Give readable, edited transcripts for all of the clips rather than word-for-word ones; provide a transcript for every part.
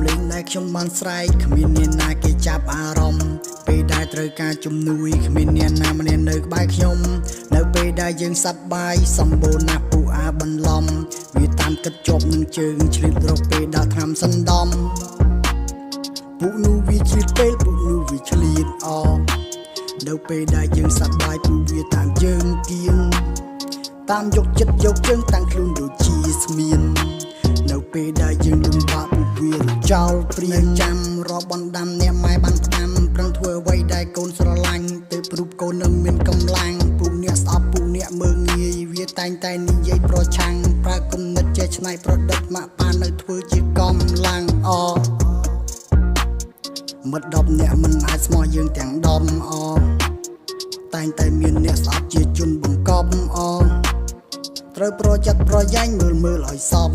លេងដែលខ្ញុំបានស្រែកគ្មានអ្នកណាគេចាប់អារម្មណ៍ពេលដែលត្រូវការជំនួយគ្មានអ្នកណាម្នាក់នៅក្បែរខ្ញុំនៅពេលដែលយើងសប្បាយសម្បូរណាស់ពូអាបន្លំវាតាមគិតជាប់នឹងជើងឆ្លៀតរកពេលដល់ថ្នាំសណ្ដំពូនោះវាឆ្លៀតពេលពូនោះវាឆ្លៀតអនៅពេលដែលយើងសប្បាយពូវាតាមយើងគៀងតាមយកចិត្តយកជើងតាំងខ្លួនដូចជាស្មៀននៅពេលដែលយើងលំបាកពូវាចោលព្រៀងចាំរកបណ្ដាំអ្នកម៉ែបានផ្ដាំប្រឹងធ្វើអ្វីដែលកូនស្រឡាញ់ទៅព្រូបកូននឹងមានកម្លាំងពូអ្នកស្អប់ពូអ្នកមើងងាយវាតែងតែនិយាយប្រឆាំងប្រើគំនិតចេះឆ្នៃប្រឌិតមកប៉ានៅធ្វើជាកម្លាំងមិត្ត10នាក់មិនអាចស្មោះយើងទាំងដំតែងតែមានអ្នកស្អប់ជាជនបង្កប់ត្រូវប្រយ័ត្នប្រយែងមើលឲ្យសម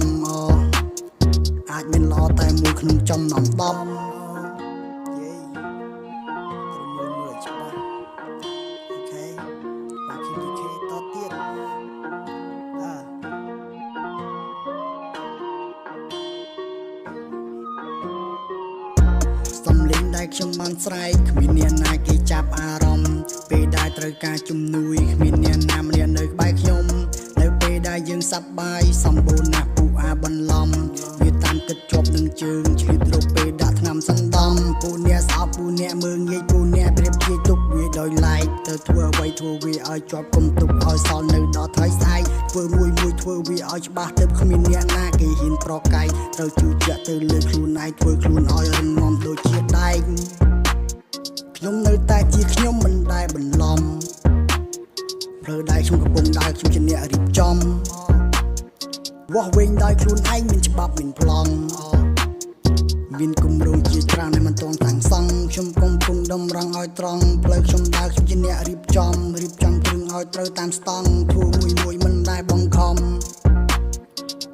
អាចមានល្អតែមួយក្នុងចំណោម10សំលេងដែលខ្ញុំបានស្រែកគ្មានអ្នកណាគេចាប់អារម្មណ៍ពេលដែលត្រូវការជំនួយគ្មានអ្នកណាម្នាក់នៅក្បែរខ្ញុំនៅពេលដែលយើងសប្បាយសម្បូរណាស់ពូអាបន្លំវាតាមគិតជាប់នឹងជើងឆ្លៀតរកពេលដាក់ថ្នាំសណ្ដំពូអ្នកស្អប់ពូអ្នកមើងងាយពូអ្នកប្រៀបជាទុកវាដោយឡែកទៅធ្វើអ្វីធ្វើវាឲ្យជាប់គុំទុកឲ្យសល់នៅដល់ថ្ងៃស្អែកធ្វើមួយធ្វើវាឲ្យច្បាស់ទៅគ្មានអ្នកណាគេហ៊ានប្រកែកត្រូវជឿជាក់ទៅលើខ្លួនឯងធ្វើខ្លួនឲ្យរឹងមាំដូចជាដែកខ្ញុំនៅតែជាខ្ញុំមិនដែលបន្លំព្រើដែរខ្ញុំកំពុងដើរខ្ញុំជាអ្នករៀបចំវាស់វែងដោយខ្លួនឯងមានច្បាប់មានប្លង់មានគម្រោងជាច្រើនដែលមិនទាន់តាំងសង់ខ្ញុំកំពុងតម្រង់ឲ្យត្រង់ផ្លូវខ្ញុំដើរខ្ញុំជាអ្នករៀបចំគ្រឿងឲ្យត្រូវតាមស្តង់ធ្វើមួយមិនដែលបង្ខំ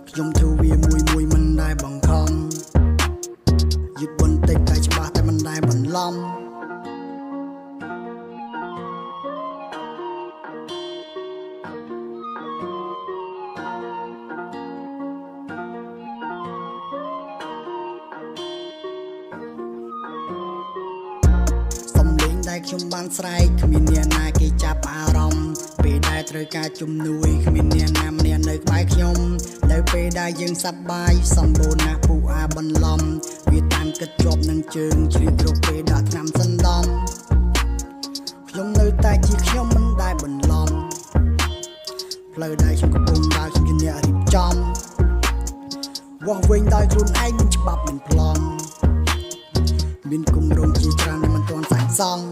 ខ្ញុំធ្វើវាមួយមិនដែលបង្ខំយឺតបន្តិចតែច្បាស់តែមិនដែលបន្លំខ្ញុំបានស្រែកគ្មានអ្នកណាគេចាប់អារម្មណ៍ពេលដែលត្រូវការជំនួយគ្មានអ្នកណាម្នាក់នៅក្បែរខ្ញុំនៅពេលដែលយើងសប្បាយសម្បូរណាស់ពូអាបន្លំវាតាមគិតជាប់នឹងជើងឆ្លៀតរកពេលដាក់ថ្នាំសណ្ដំខ្ញុំនៅតែជាខ្ញុំមិនដែលបន្លំផ្លូវដែលខ្ញុំកំពុងដើរខ្ញុំជាអ្នករៀបចំវាស់វែងដោយខ្លួនឯងមានច្បាប់មានប្លង់មានគម្រោងជាច្រើនដែលមិនទាន់សាងសង់